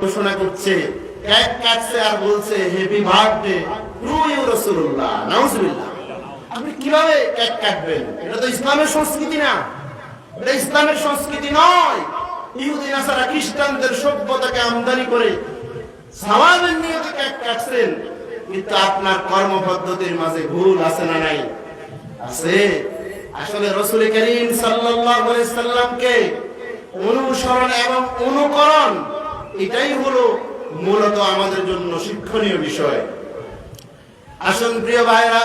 ঘোষণা করছে, কেক কাটছে আর বলছে হ্যাপি বার্থডে টু ইউ রাসূলুল্লাহ। নাউজুবিল্লাহ। আপনি কিভাবে কেক কাটবেন? এটা তো ইসলামের সংস্কৃতি না, এটা ইসলামের সংস্কৃতি নয়। ইহুদি নাসারা খ্রিস্টানদের সভ্যতাকে আমদানি করে সওয়াবের নিয়তে কেক কাটছেন, কিন্তু আপনার কর্মপদ্ধতির মাঝে ভুল আছে না নাই? আছে। আসলে রাসূল করিম সাল্লাল্লাহু আলাইহি সাল্লামকে অনুসরণ এবং অনুকরণ, এটাই হলো মূলত আমাদের জন্য শিক্ষণীয় বিষয়। আসুন প্রিয় ভাইরা,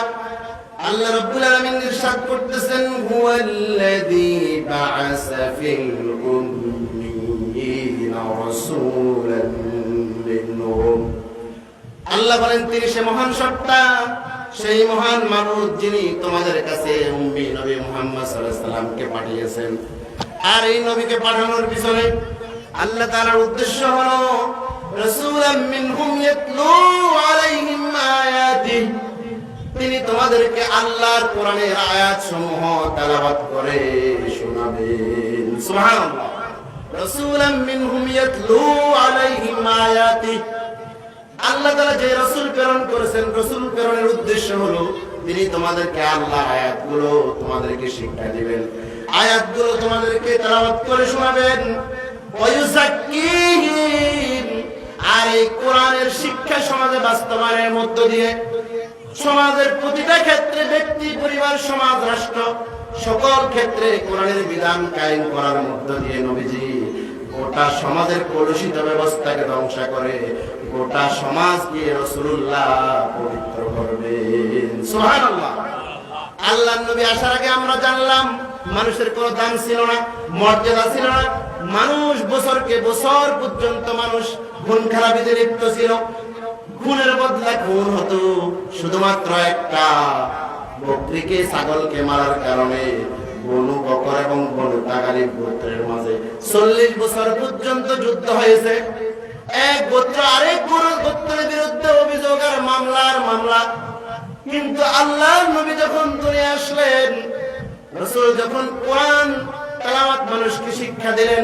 আল্লাহ রাব্বুল আলামিন ইরশাদ করতেছেন, হুয়াল্লাযী বা'আসা ফিল উম্মিয়িনা রাসূলান মিনহুম। আল্লাহ বলেন তিনি সে মহান সত্তা, সেই মহান মাবুদ যিনি তোমাদের কাছে উম্মি নবী মুহাম্মদ সাল্লাল্লাহু আলাইহি সাল্লামকে পাঠিয়েছেন। আর এই নবীকে পাঠানোর পিছনে আল্লাহ তাআলার উদ্দেশ্য হলো রাসূলাম মিনহুম ইয়াতলু আলাইহিম আয়াতিহি, তিনি তোমাদেরকে আল্লাহর কোরআনের আয়াতসমূহ তেলাওয়াত করে শোনাবেন। সুবহানাল্লাহ। রাসূলাম মিনহুম ইয়াতলু আলাইহিম আয়াতিহি, আল্লাহ তাআলা যে রাসূল প্রেরণ করেছেন, রাসূল প্রেরণের উদ্দেশ্য হলো তিনি তোমাদেরকে আল্লাহর আয়াতগুলো তোমাদেরকে শিক্ষা দিবেন, আয়াতগুলো তোমাদেরকে তেলাওয়াত করে শোনাবেন। ওয়ায়ুযাক্কিহিম, আর এই কোরআনের শিক্ষা সমাজে বাস্তবায়নের মধ্য দিয়ে সমাজের প্রতিটা ক্ষেত্রে, ব্যক্তি, পরিবার, সমাজ, রাষ্ট্র, সকল ক্ষেত্রে কোরআনের বিধান কায়েম করার মধ্য দিয়ে নবীজি গোটা সমাজের কলুষিত ব্যবস্থাকে ধ্বংস করে গোটা সমাজকে রাসূলুল্লাহ পবিত্র করবেন। সুবহানাল্লাহ। আল্লাহর নবী আসার আগে আমরা জানলাম মানুষের কোনো দাম ছিল না, মর্যাদা ছিল না। মানুষ বছরকে বছর পর্যন্ত মানুষ খুন খারাপিতে লিপ্ত ছিল। খুনের বদলা খুন হতো শুধুমাত্র একটা বকরিকে, ছাগলকে মারার কারণে। বনু বকর এবং বনু তাগালিব গোত্রের মাঝে 40 বছর পর্যন্ত যুদ্ধ হয়েছে। এক গোত্র আরেক গোত্রের বিরুদ্ধে অভিযোগ আর মামলা। কিন্তু আল্লাহর নবী যখন দুনিয়ায় আসলেন, রাসূল যখন কোরআন তেলাওয়াত মানুষকে শিক্ষা দিলেন,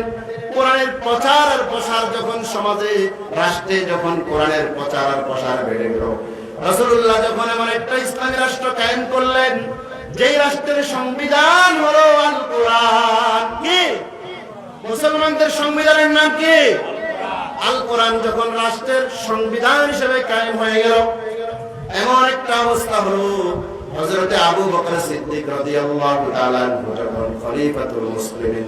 কোরআনের প্রচার আর প্রসার যখন সমাজে, রাষ্ট্রে যখন কোরআনের প্রচার আর প্রসার বেড়ে গেল, রাসূলুল্লাহ যখন এমন একটা ইসলামী রাষ্ট্র কায়েম করলেন, যেই রাষ্ট্রের সংবিধান হলো আল কোরআন। কি মুসলমানদের সংবিধানের নাম কি? আল কোরআন। যখন রাষ্ট্রের সংবিধান হিসেবে কায়েম হয়ে গেল, এমন একটা অবস্থা হলো হযরত আবু বকর সিদ্দিক রাদিয়াল্লাহু তাআলা যখন খলিফাতুল মুসলিমিন,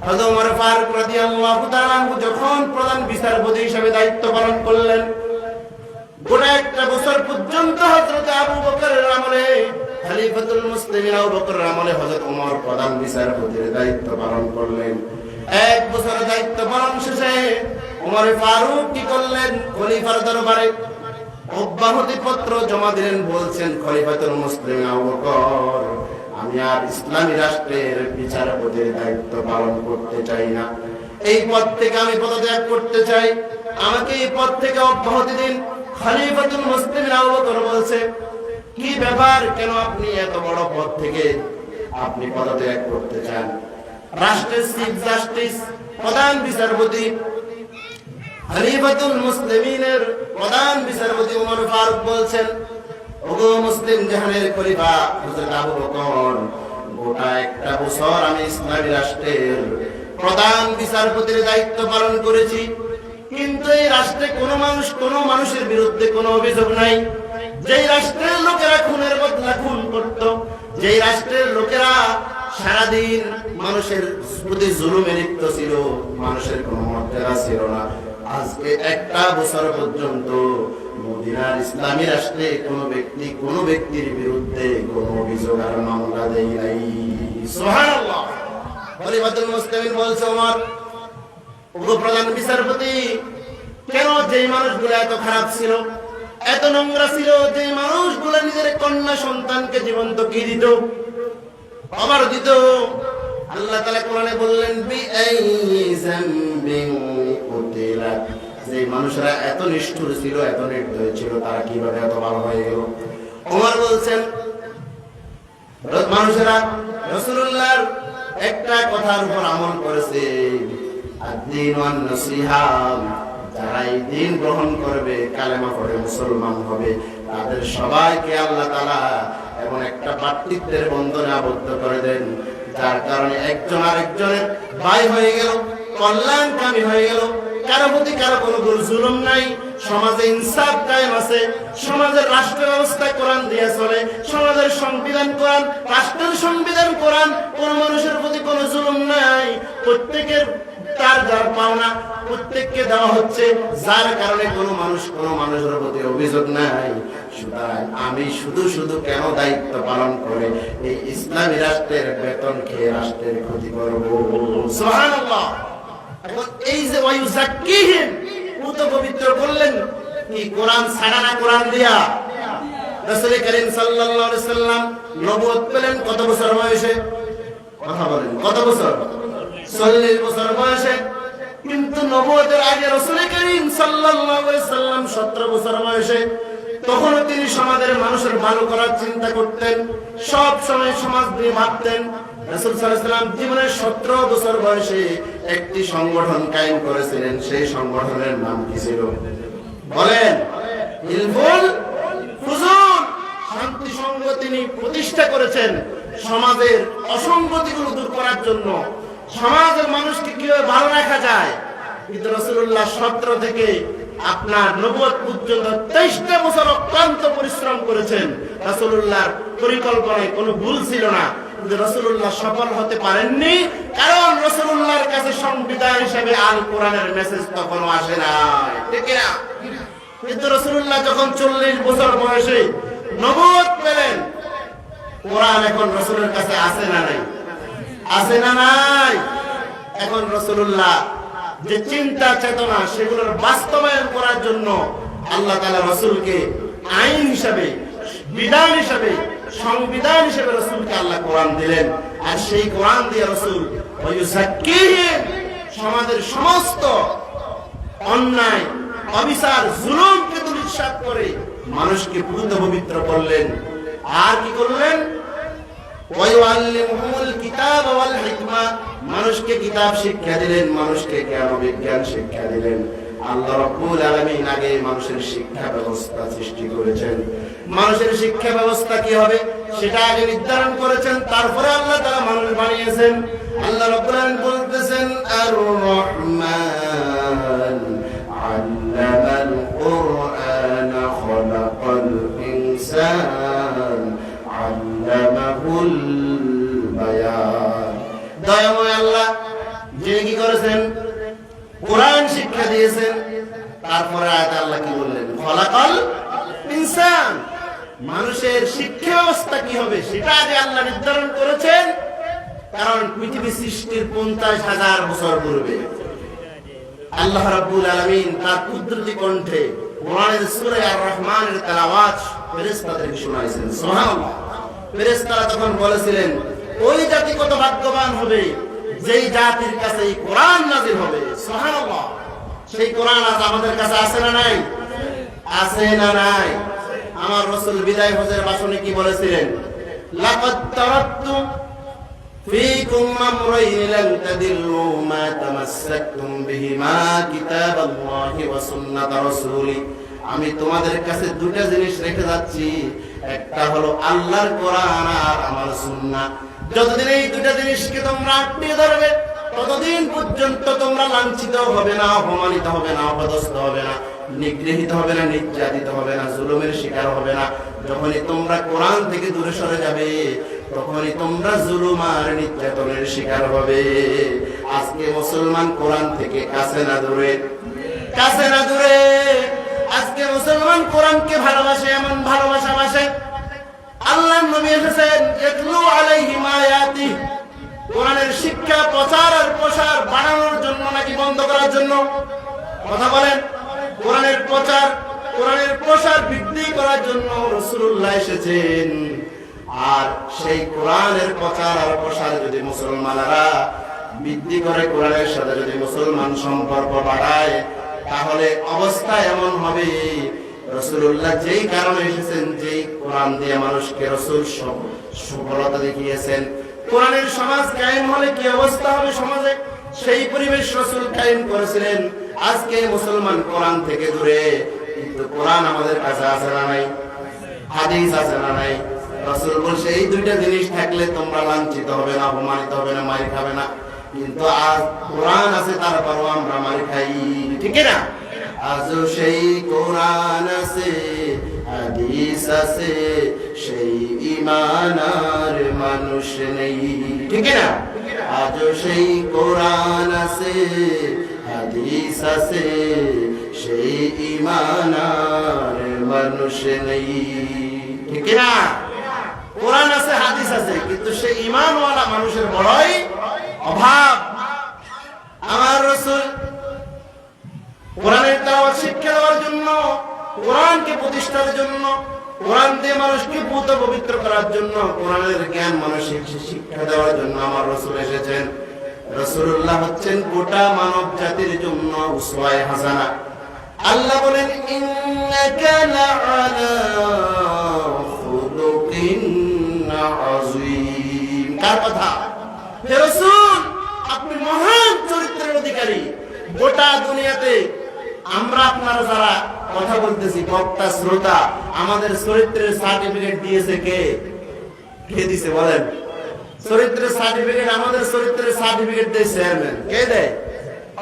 হযরত ওমর ফারুক রাদিয়াল্লাহু তাআলা যখন প্রধান বিচারপতি হিসেবে দায়িত্ব পালন করলেন, গোটা একটা বছর পর্যন্ত হযরত আবু বকরের আমলে, খলিফাতুল মুসলিমিন আবু বকরের আমলে হযরত ওমর প্রধান বিচারপতির দায়িত্ব পালন করলেন। এক বছর দায়িত্ব পালন শেষে ওমর ফারুক কি করলেন? খলিফার দরবারে অব্যাহতি পত্র জমা দিলেন। বলছেন, খলিফাতুল মুসলিমিন আবু বকর, আমি আর ইসলামী রাষ্ট্রের বিচারপতির দায়িত্ব পালন করতে চাই না। এই পদ থেকে আমি পদত্যাগ করতে চাই, আমাকে এই পদ থেকে অব্যাহতি দিন। খলিফাতুল মুসলিমিন আবু বকর বলছে, কি ব্যাপার, কেন আপনি এত বড় পদ থেকে আপনি পদত্যাগ করতে চান? রাষ্ট্রের চিফ জাস্টিস, প্রধান বিচারপতি, খলিফাতুল মুসলিমিনের প্রধান বিচারপতি ওমর ফারুক বলছেন, ওগো মুসলিম জাহানের খলিফা হযরত আবু বকর, গোটা একটা বছর আমি ইসলামী রাষ্ট্রের প্রধান বিচারপতির দায়িত্ব পালন করেছি, কিন্তু এই রাষ্ট্রে কোনো মানুষের বিরুদ্ধে কোনো অভিযোগ নাই। যেই রাষ্ট্রের লোকেরা খুনের বদলা খুন করত, যেই রাষ্ট্রের লোকেরা সারাদিন মানুষের প্রতি জুলুমে লিপ্ত ছিল, মানুষের কোনো মর্যাদা ছিল না, আজকে একটা বছর পর্যন্ত মদিনার ইসলামী রাষ্ট্রে কোনো ব্যক্তির বিরুদ্ধে কোনো অভিযোগ আর মামলা দেয় নাই। সুবহানাল্লাহ। খলিফাতুল মুসলিমিন বলছে, ওমর, ওগো প্রধান বিচারপতি, কেন যেই মানুষগুলো এত খারাপ ছিল, এত নোংরা ছিল, যে মানুষগুলো নিজের কন্যা সন্তানকে জীবন্ত কি দিত, আবার দিত, আল্লাহ তাআলা কোরআনে বললেন, যে মানুষরা এত নিষ্ঠুর ছিল, এত নির্দয় ছিল, তারা কিভাবে এত ভালো হয়ে গেল? ওমর বলছেন, মানুষেরা রাসূলুল্লাহর একটা কথার উপর আমল করেছে, আদ-দীন ওয়ান নাসিহা, যারা দ্বীন গ্রহণ করবে, কালেমা পড়ে মুসলমান হবে, তাদের সবাইকে আল্লাহ তাআলা এমন একটা ভ্রাতৃত্বের বন্ধনে আবদ্ধ করে দেন, যার কারণে একজন আরেকজনের ভাই হয়ে গেল, কল্যাণকামী হয়ে গেল, কারো প্রতি কারো কোনো জুলুম নাই, সমাজে ইনসাফ কায়েম আছে, সমাজের রাষ্ট্র ব্যবস্থা কোরআন দিয়ে চলে, সমাজের সংবিধান কোরআন, রাষ্ট্রের সংবিধান কোরআন, কোন মানুষের প্রতি কোনো জুলুম নাই, প্রত্যেকের তার যার পাওনা প্রত্যেককে দেওয়া হচ্ছে, যার কারণে কোনো মানুষের প্রতি অভিযোগ নাই। সুতরাং আমি শুধু কেন দায়িত্ব পালন করে এই ইসলামী রাষ্ট্রের বেতন খেয়ে রাষ্ট্রের ক্ষতি করব? সুবহানাল্লাহ। এখন এই যে ওয়ায়ুযাক্কিহিম, পুত পবিত্র করলেন কি কোরআন ছাড়া না কোরআন দিয়া? রাসূল করিম সাল্লাল্লাহু আলাইহি সাল্লাম নবুয়ত পেলেন কত বছর বয়সে? কথা বলেন, কত বছর? 40 বছর বয়সে। কিন্তু নবুয়তের আগে রাসূল করিম সাল্লাল্লাহু আলাইহি সাল্লাম 17 বছর বয়সে। তখনও তিনি সমাজের মানুষের ভালো করার চিন্তা করতেন, সব সময় সমাজ নিয়ে ভাবতেন। রাসূল সাল্লাল্লাহু আলাইহি সাল্লাম জীবনের 17 বছর বয়সে একটি সংগঠন কায়েম করেছিলেন। সেই সংগঠনের নাম কি ছিল বলেন? হিলফুল ফুজুল, শান্তি সংঘ তিনি প্রতিষ্ঠা করেছেন সমাজের অসঙ্গতিগুলো দূর করার জন্য, সমাজের মানুষকে কিভাবে ভালো রাখা যায়। কিন্তু রাসূলুল্লাহ 17 থেকে আপনার নবুয়ত পর্যন্ত 23টা বছর অক্লান্ত পরিশ্রম করেছেন। রাসূলুল্লাহর পরিকল্পনায় কোনো ভুল ছিল না, কিন্তু রাসূলুল্লাহ সফল হতে পারেননি, কারণ রাসূলুল্লাহর কাছে সংবিধান হিসেবে আল কোরআনের মেসেজ তখনও আসে নাই, ঠিক না? কিন্তু রাসূলুল্লাহ যখন 40 বছর বয়সে নবুয়ত পেলেন, কোরআন এখন রাসূলের কাছে আছে না নাই? আছে না নাই? এখন রাসূলুল্লাহ যে চিন্তা চেতনা সেগুলোর বাস্তবায়ন করার জন্য আল্লাহ তাআলা রাসূলকে আইন হিসেবে, বিধান হিসেবে, সংবিধান হিসেবে রাসূলকে আল্লাহ কোরআন দিলেন। আর সেই কোরআন দিয়ে রাসূল ওয়ায়ুযাক্কিহিম, সমাজের সমস্ত অন্যায়, অবিচার, জুলুমকে দুলিশাত করে মানুষকে পূর্ণ পবিত্র করলেন। আর কি করলেন? ওয়ায়ুআল্লিমুহুল কিতাব ওয়াল হিকমা, মানুষকে কিতাব শিক্ষা দিলেন, মানুষকে জ্ঞান ও বিজ্ঞান শিক্ষা দিলেন। আল্লাহ রাব্বুল আলামিন আগে মানুষের শিক্ষা ব্যবস্থা সৃষ্টি করেছেন। মানুষের শিক্ষা ব্যবস্থা কি হবে সেটা আগে নির্ধারণ করেছেন, তারপরে আল্লাহ তাআলা মানুষ বানিয়েছেন। আল্লাহ রাব্বুল আলামিন বলতেছেন, আর রহমান আল্লামাল কুরআন খালাকাল ইনসান আল্লামাহুল বায়ান। দয়াময় আল্লাহ যিনি কি করেছেন? কোরআন শিক্ষা দিয়েছেন। তারপরে আয়াতে আল্লাহ কি বললেন? খালাকাল ইনসান, মানুষের শিক্ষা ব্যবস্থা কি হবে সেটা আগে আল্লাহ নির্ধারণ করেছেন, কারণ পৃথিবী সৃষ্টির 50,000 বছর পূর্বে আল্লাহ রাব্বুল আলামিন তার কুদরতি কণ্ঠে কোরআনের সূরা আর রহমানের তেলাওয়াত ফেরেশতাদেরকে শোনাইছেন। সুবহানাল্লাহ। ফেরেশতারা তখন বলেছিলেন, ওই জাতি কত ভাগ্যবান হবে যেই জাতির কাছে এই কোরআন নাযিল হবে। সুবহানাল্লাহ। সেই কোরআন আজ আমাদের কাছে আছে না নাই? আছে না নাই? আমার রাসূল বিদায় হজের ভাষণে কি বলেছিলেন? লাকাদ তারাকতু ফীকুম আমরাইন লান তাদিল্লু মা তামাসসাকতুম বিহিমা কিতাবাল্লাহি ওয়া সুন্নাত রাসূলি। আমি তোমাদের কাছে দুটো জিনিস রেখে যাচ্ছি, একটা হলো আল্লাহর কোরআন আর আমার সুন্নাহ। যতদিন এই দুটো জিনিসকে তোমরা আঁকড়ে ধরবে ততদিন পর্যন্ত তোমরা লাঞ্ছিত হবে না, অপমানিত হবে না, অপদস্থ হবে না, নিগৃহীত হবে না, নির্যাতিত হবে না, জুলুমের শিকার হবে না। যখনই তোমরা কোরআন থেকে দূরে সরে যাবে তখনই তোমরা জুলুম আর নির্যাতনের শিকার হবে। আজকে মুসলমান কোরআন থেকে কাছে না দূরে? কাছে না দূরে? আজকে মুসলমান কোরআনকে ভালোবাসে, এমন ভালোবাসা বাসে আল্লাহর নবী এসেছেন ইয়াতলু আলাইহিম আয়াতি, কোরআনের শিক্ষা প্রচার আর প্রসার বাড়ানোর জন্য নাকি বন্ধ করার জন্য? কথা বলেন। কোরআনের প্রচার, কোরআনের প্রসার বৃদ্ধি করার জন্য রাসূলুল্লাহ এসেছেন। আর সেই কোরআনের প্রচার আর প্রসার যদি মুসলমানরা বৃদ্ধি করে, কোরআনের সাথে যদি মুসলমান সম্পর্ক বাড়ায়, তাহলে অবস্থা এমন হবে রাসূলুল্লাহ যেই কারণে এসেছেন, যেই কোরআন দিয়ে মানুষকে রাসূল সফলতা দেখিয়েছেন, কোরআনের সমাজ কায়েম হলে কি অবস্থা হবে সমাজে, সেই পরিবেশ রাসূল কায়েম করেছিলেন। আজকে মুসলমান কোরআন থেকে দূরে, কিন্তু কোরআন আমাদের কাছে আছে না নাই? হাদিস আছে না নাই? রাসূল বলছে এই দুইটা জিনিস থাকলে তোমরা লাঞ্ছিত হবে না, অপমানিত হবে না, মার খাবে না। কিন্তু আজ কোরআন আছে, তারপরও আমরা মার খাই, ঠিক না? আজও সেই কোরআন আছে, হাদিস আছে, সেই ঈমান আর মানুষ নেই, ঠিক না? আজও সেই কোরআন আছে, হাদিস আছে, সেই ঈমান আর মানুষ নেই, ঠিক না? কোরআন আছে, হাদিস আছে, কিন্তু সেই ঈমানওয়ালা মানুষের বড়ই অভাব। আমার রাসূল কোরআনের তেলাওয়াত শিক্ষা দেওয়ার জন্য, কোরআনকে প্রতিষ্ঠার জন্য, কোরআন দিয়ে মানুষকে পুত পবিত্র করার জন্য, কোরআনের জ্ঞান মানুষকে শিক্ষা দেওয়ার জন্য আমার রাসূল এসেছেন। রাসূলুল্লাহ হচ্ছেন গোটা মানব জাতির জন্য উসওয়ায়ে হাসানা। আল্লাহ বলেন ইন্নাকা লাআলা খুলুকিন আযীম। কার কথা? হে রাসূল, আপনি মহান চরিত্রের অধিকারী। গোটা দুনিয়াতে আমরা আপনারা যারা কথা বলতেছি, বক্তা শ্রোতা, আমাদের চরিত্রের সার্টিফিকেট দিয়েছে কে? কে দিছে বলেন? চরিত্রের সার্টিফিকেট, আমাদের চরিত্রের সার্টিফিকেট দেয় চেয়ারম্যান। কে দেয়?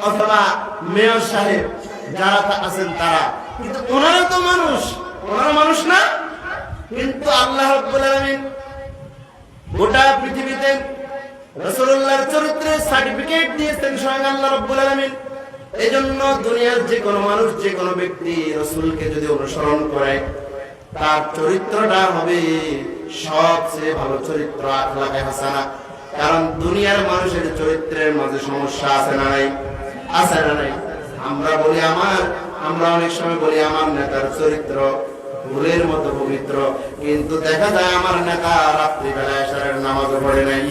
অথবা মেয়র সাহেব যারা আছেন তারা। কিন্তু ওনারা তো মানুষ, ওনারা মানুষ না? কিন্তু আল্লাহ রাব্বুল আলামিন গোটা পৃথিবীতে রাসূলুল্লাহর চরিত্রের সার্টিফিকেট দিয়েছেন স্বয়ং আল্লাহ রাব্বুল আলামিন। এজন্য দুনিয়ার যে কোনো মানুষ, যে কোনো ব্যক্তি রাসূলকে যদি অনুসরণ করে, তার চরিত্রটা হবে সবচেয়ে ভালো চরিত্র, আখলাকে হাসানা। কারণ দুনিয়ার মানুষের চরিত্রের মাঝে সমস্যা আছে না নাই? আছে না নাই? আমরা অনেক সময় বলি আমার নেতার চরিত্র ফুলের মতো পবিত্র, কিন্তু দেখা যায় আমার নেতা রাত্রিবেলা এশারের নামাজও পড়ে নাই।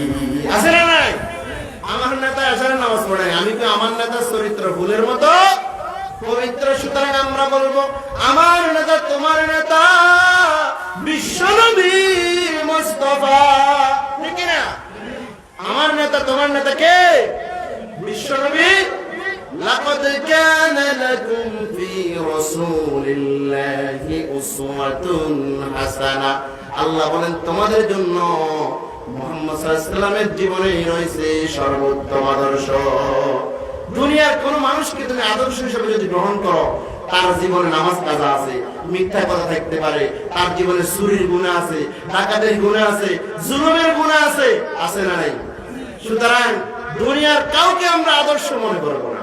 আছে না নাই? আমার নেতা এশারের নামাজ পড়ে নাই। আমি তো আমার নেতার চরিত্র ফুলের মতো পবিত্র। সুতরাং আমরা বলবো আমার নেতা তোমার নেতা বিশ্বনবী মুস্তাফা, ঠিক না? আমার নেতা তোমার নেতা কে? বিশ্বনবী। লাকাদ কানা লাকুম ফি রাসূলিল্লাহি উসওয়াতুন হাসানা। আল্লাহ বলেন তোমাদের জন্য মুহাম্মদ সাল্লাল্লাহু আলাইহি ওয়াসাল্লামের জীবনেই রয়েছে সর্বোত্তম আদর্শ। দুনিয়ার কোন মানুষকে তুমি আদর্শ হিসেবে যদি গ্রহণ করো, তার জীবনে নামাজ কাজা আছে, মিথ্যা কথা থাকতে পারে, তার জীবনে চুরির গুনাহ আছে, ডাকাতের গুনাহ আছে, জুলুমের গুনাহ আছে, আছে না নাই? সুতরাং দুনিয়ার কাউকে আমরা আদর্শ মনে করব না,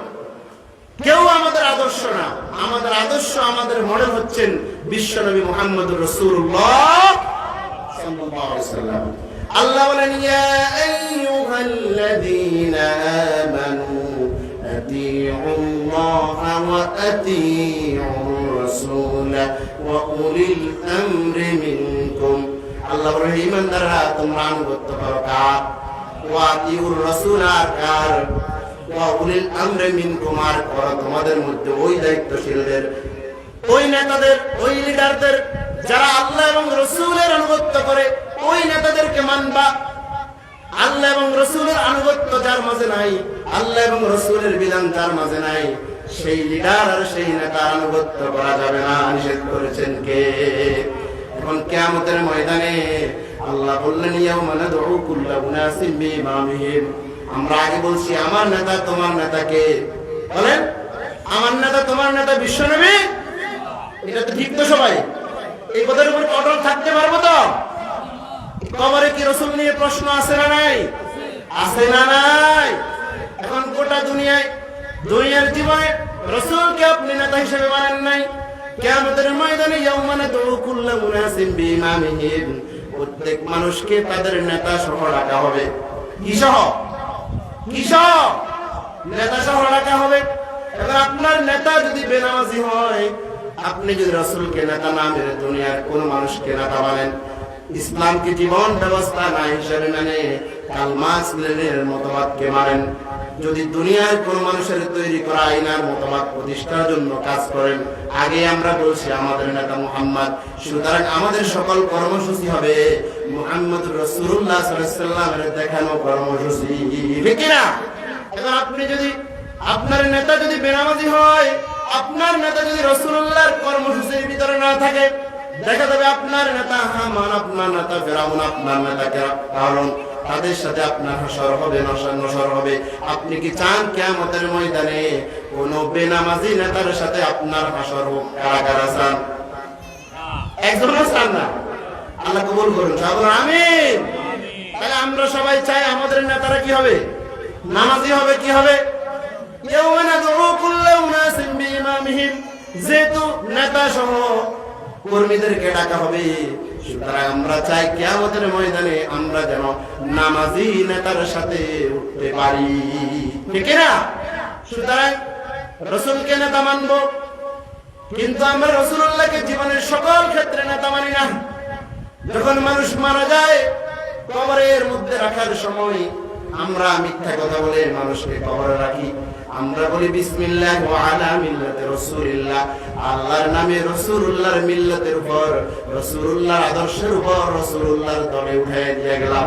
কেউ আমাদের আদর্শ না। আমাদের আদর্শ, আমাদের মডেল হচ্ছেন বিশ্বনবী মুহাম্মদুর রাসূলুল্লাহ সাল্লাল্লাহু আলাইহি ওয়াসাল্লাম। আল্লাহ বলেন ইয়া আইয়ুহাল্লাযীনা আমানু আতিউল্লাহা ওয়া আতিউর রাসূল ওয়া উলিল আমরি মিনকুম। আল্লাহ বলেন ঈমানদাররা তোমরা আনুগত্য করো কার? ওয়া আতিউর রাসূল, আর কার? ওয়া উলিল আমরি মিনকুম, আর করো তোমাদের মধ্যে ওই দায়িত্বশীলদের, ওই নেতাদের, ওই লিডারদের যারা আল্লাহ এবং রাসূলের আনুগত্য করে, ওই নেতাদেরকে মানবা। আল্লাহ এবং রাসূলের আনুগত্য যার মাঝে নাই, আল্লাহ এবং রাসূলের বিধান যার মাঝে নাই, সেই লিডার আর সেই নেতার আনুগত্য করা যাবে না। নিষেধ করেছেন কে? এখন কিয়ামতের ময়দানে আল্লাহ বললেন ইয়াউমা নাদউ কুল্লা উনাসিম বিইমামিহিম। আমরা আগে বলছি আমার নেতা তোমার নেতা কে? বলেন আমার নেতা তোমার নেতা বিশ্বনবী। এটা তো ঠিক তো? সবাই এই কথার উপর অটল থাকতে পারবো তো? কবরে কি রাসূল নিয়ে প্রশ্ন আছে না নাই? আছে না নাই? এখন গোটা দুনিয়ার জীবনে রাসূলকে আপনি নেতা হিসেবে মানেন নাই। কিয়ামতের ময়দানে ইয়াউমা নাদউ কুল্লা উনাসিম বিইমামিহিম, প্রত্যেক মানুষকে তাদের নেতা সহ ডাকা হবে। কি সহ? কি সহ? নেতা সহ ডাকা হবে। এবার আপনার নেতা যদি বেনামাজি হয়, আপনি যদি রাসূলকে নেতা না মেনে দুনিয়ার কোন মানুষকে নেতা মানেন, ইসলামকে জীবন ব্যবস্থা না হিসেবে মানে কার্ল মার্কস লেনিনের মতবাদকে মানেন, যদি দুনিয়ার কোন মানুষের তৈরি করা আইনার মতবাদ প্রতিষ্ঠার জন্য কাজ করেন, আগে আমরা বলছি আমাদের নেতা মুহাম্মদ। সুতরাং আমাদের সকল কর্মসূচি হবে মুহাম্মদুর রাসূলুল্লাহ সাল্লাল্লাহু আলাইহি ওয়াসাল্লামের দেখানো কর্মসূচি, ঠিক না? এখন আপনি যদি আপনার নেতা যদি বেনামাজি হয়, আপনার নেতা যদি রাসূলুল্লাহর কর্মসূচির ভিতরে না থাকে, দেখা যাবে আপনার নেতা হামান, আপনার নেতা ফিরাউন, আপনার নেতা কারণ তাদের সাথে আপনার হাসর হবে, নসর হবে। আপনি কি চান কিয়ামতের ময়দানে কোন বেনামাজি নেতার সাথে আপনার হাসর হোক? কারা কারা চান? একজনও চান না। আল্লাহ কবুল করুন, সবাই আমিন। তাহলে আমরা সবাই চাই আমাদের নেতারা কি হবে? নামাজি হবে। কি হবে? ইয়াওমা নাদউ কুল্লা উনাসিন বিইমামিহিম, যেহেতু নেতা সহ কর্মীদেরকে ডাকা হবে, সুতরাং আমরা চাই কিয়ামতের ময়দানে আমরা যেন নামাজি নেতার সাথে উঠতে পারি, ঠিক না? সুতরাং রাসূলকে নেতা মানব, কিন্তু আমরা রাসূলুল্লাহকে জীবনের সকল ক্ষেত্রে নেতা মানি না। যখন মানুষ মারা যায়, কবরের মধ্যে রাখার সময় আমরা মিথ্যা কথা বলে মানুষকে কবরে রাখি। আমরা বলি বিসমিল্লাহ ওয়া আলা মিল্লাতি রাসূলিল্লাহ, আল্লাহর নামে রাসূলুল্লাহর মিল্লাতের উপর, রাসূলুল্লাহর আদর্শের উপর, রাসূলুল্লাহর দলে উঠায় দিয়ে গেলাম।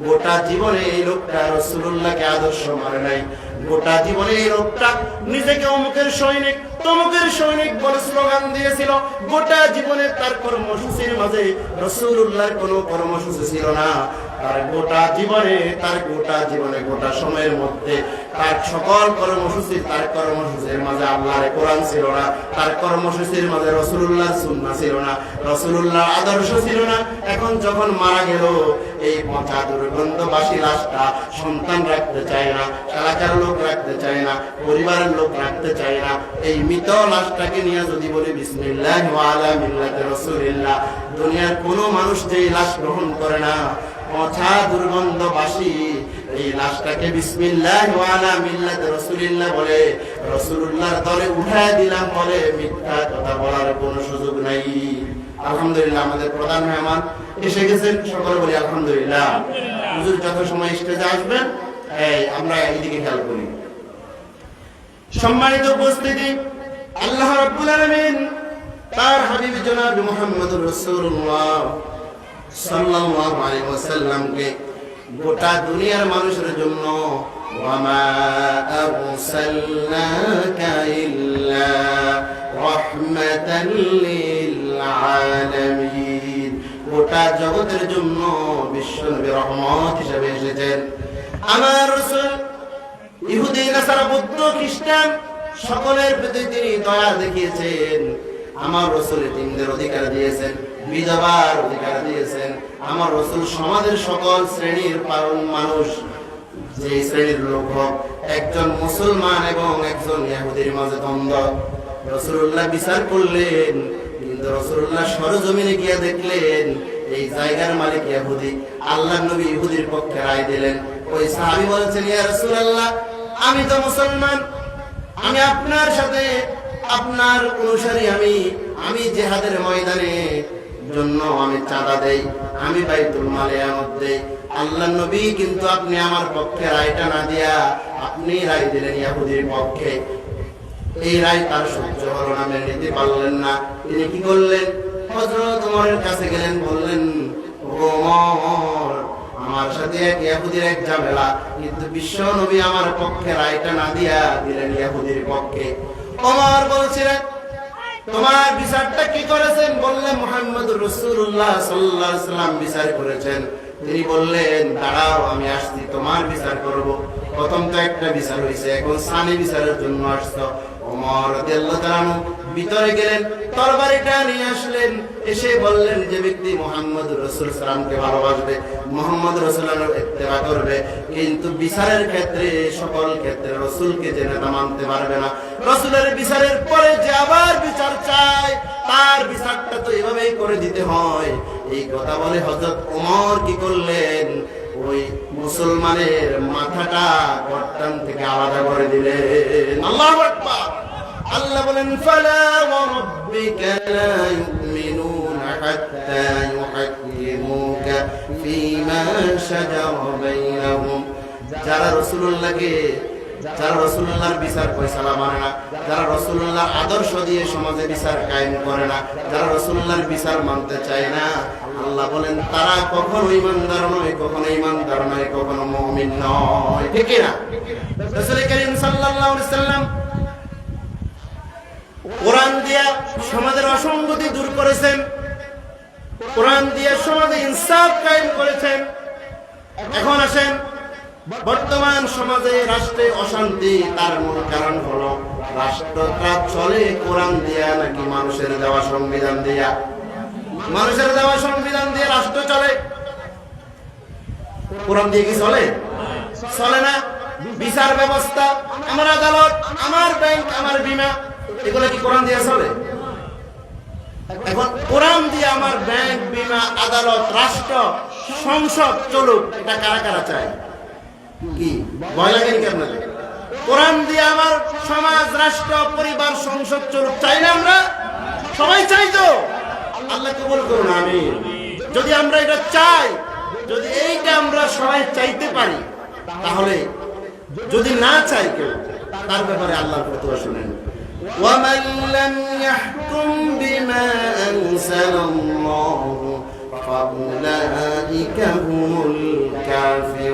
গোটা জীবনে এই লোকটা রাসূলুল্লাহকে আদর্শ মানে নাই। গোটা জীবনে এই লোকটা নিজেকে অমুকের সৈনিক, তমুকের সৈনিক বলে স্লোগান দিয়েছিল। গোটা জীবনে তার কর্মসূচির মাঝে রাসূলুল্লাহর কোনো কর্মসূচি ছিল না। তার গোটা জীবনে গোটা সময়ের মধ্যে তার সকল কর্মসূচির মাঝে আল্লাহর কোরআন ছিল না। তার কর্মসূচির মাঝে রাসূলুল্লাহর সুন্নাহ ছিল না, রাসূলুল্লাহর আদর্শ ছিল না। এখন যখন মারা গেল, এই পচা দুর্গন্ধবাসী লাশটা সন্তান রাখতে চায় না, এলাকার লোক রাখতে চায় না, পরিবারের লোক রাখতে চায় না। এই মৃত লাশটাকে নিয়ে যদি বলি বিসমিল্লাহ ওয়া আলা মিল্লাতি রাসূলিল্লাহ, দুনিয়ার কোনো মানুষ যেই লাশ গ্রহণ করে না, পচা দুর্গন্ধবাসী এই লাশটাকে বিসমিল্লাহ ওয়া আলা মিল্লাতি রাসূলিল্লাহ বলে রাসূলুল্লাহর দলে উঠায় দিলাম বলে মিথ্যা কথা বলার কোনো সুযোগ নাই। আলহামদুলিল্লাহ, আমাদের প্রধান মেহমান এসে গেছেন, সকলে বলি আলহামদুলিল্লাহ। হুজুর যত সময় স্টেজে আসবেন, আমরা এইদিকে খেয়াল করি। সম্মানিত উপস্থিতি, আল্লাহ রাব্বুল আলামিন তার হাবিব জনাব মুহাম্মদুর রাসূলুল্লাহ সাল্লাল্লাহু আলাইহি ওয়াসাল্লামকে গোটা দুনিয়ার মানুষের জন্য ওয়ামা আরসালনাকা ইল্লা রাহমাতাল লিল আলামিন, গোটা জগতের জন্য বিশ্বনবী রহমত হিসেবে এসেছেন। আমার রাসূল ইহুদি, নাসারা, বৌদ্ধ, খ্রিস্টান সকলের প্রতি তিনি দয়া দেখিয়েছেন। আমার রাসূল এতিমদের অধিকার দিয়েছেন, বিধবার অধিকার দিয়েছেন। আমার রাসূল সমাজের সকল শ্রেণীর মানুষ, যে শ্রেণীর লোক হোক, একজন মুসলমান এবং একজন ইহুদির মাঝে দ্বন্দ্ব রাসূলুল্লাহ বিচার করলেন। কিন্তু রাসূলুল্লাহ সরজমিনে গিয়ে দেখলেন এই জায়গার মালিক ইহুদি। আল্লাহর নবী ইহুদির পক্ষে রায় দিলেন। ওই সাহাবী বলেছেন, ইয়া রাসূলুল্লাহ, আমি তো মুসলমান, আমি আপনার সাথে আপনার অনুসারী, আমি জিহাদের ময়দানে জন্য আমি চাঁদা দেই, আমি বাইতুল মালে আমত দেই। আল্লাহর নবী কিন্তু আপনি আমার পক্ষে রায়টা না দিয়া আপনি রায় দিলেন ইহুদির পক্ষে। এই রায় তার সহ্য হলো না, মেনে নিতে পারলেন না। তিনি কি করলেন? হযরত ওমরের কাছে গেলেন, বললেন, ওমর, আমার সাথে এক ইহুদির এক ঝামেলা, কিন্তু বিশ্ব নবী আমার পক্ষে রায়টা না দিয়া দিলেন ইহুদির পক্ষে। ওমর বলছিলেন, তোমার বিচারটা কি করেছেন? বললেন, মুহাম্মদুর রাসূলুল্লাহ সাল্লাল্লাহু আলাইহি ওয়াসাল্লাম বিচার করেছেন। তিনি বললেন, দাঁড়াও, আমি আসছি, তোমার বিচার করব। প্রথম তো একটা বিচার হয়েছে, এখন সানি বিচারের জন্য আসছো। ওমর রাদিয়াল্লাহু তাআলা ভিতরে গেলেন, তরবারিটা নিয়ে আসলেন, এসে বললেন, যে ব্যক্তি মুহাম্মদুর রাসূল সাল্লাল্লাহু ভালোবাসবে, মুহাম্মদ রাসূলুল্লাহর ইত্তেবা করবে, কিন্তু বিচারের ক্ষেত্রে সকল ক্ষেত্রে রাসূলকে যে নেতা মানতে পারবে না। রাসূলের বিচারের পরে যে আবার বিচার চায়, তার বিচারটা তো এভাবেই করে দিতে হয়। এই কথা বলে হযরত ওমর কি করলেন? ওই মুসলমানের মাথাটা গর্দান থেকে আলাদা করে দিলেন। আল্লাহু আকবার। আল্লাহ বলেন, ফালা ওয়া রাব্বিকা লা ইউমিনুনা হাত্তা ইউহাক্কিমুকা ফীমা শাজারা বাইনাহুম, যারা রাসূলুল্লাহর বিচার ফয়সালা মানে না, যারা রাসূলুল্লাহর আদর্শ দিয়ে সমাজে বিচার কায়েম করে না, যারা রাসূলুল্লাহর বিচার মানতে চায় না, আল্লাহ বলেন তারা কখনো ঈমানদার নয়, কখনো মুমিন নয়। ঠিক না? রাসূল করিম সাল্লাল্লাহু আলাইহি সাল্লাম কোরআন দিয়ে সমাজের অসঙ্গতি দূর করেছেন, কোরআন দিয়ে সমাজে ইনসাফ কায়েম করেছেন। এখন আসেন, বর্তমান সমাজে রাষ্ট্রে অশান্তি, তার মূল কারণ হলো রাষ্ট্রটা চলে কোরআন দিয়া নাকি মানুষের দেওয়া সংবিধান দিয়া? মানুষের দেওয়া সংবিধান দিয়ে রাষ্ট্র চলে, কোরআন দিয়ে কি চলে? চলে না। বিচার ব্যবস্থা, আমার আদালত, আমার ব্যাংক, আমার বীমা, এগুলো কি কোরআন দিয়ে চলে? এখন কোরআন দিয়ে আমার ব্যাংক, বীমা, আদালত, রাষ্ট্র, সংসদ চলুক, এটা কারা কারা চায়? কি ভয় লাগে নাকি আপনাদের? কোরআন দিয়ে আমার সমাজ, রাষ্ট্র, পরিবার, সংসদ চলুক চাই না আমরা? সবাই চাই তো? আল্লাহ কবুল করুন, আমিন। যদি আমরা এটা চাই, যদি এইটা আমরা সবাই চাইতে পারি, তাহলে যদি না চাই কেউ, তার ব্যাপারে আল্লাহর ফতোয়া শুনেন, وَمَنْ لَمْ يَحْكُمْ بِمَا أَنزَلَ اللَّهُ فَأُولَئِكَ هُمُ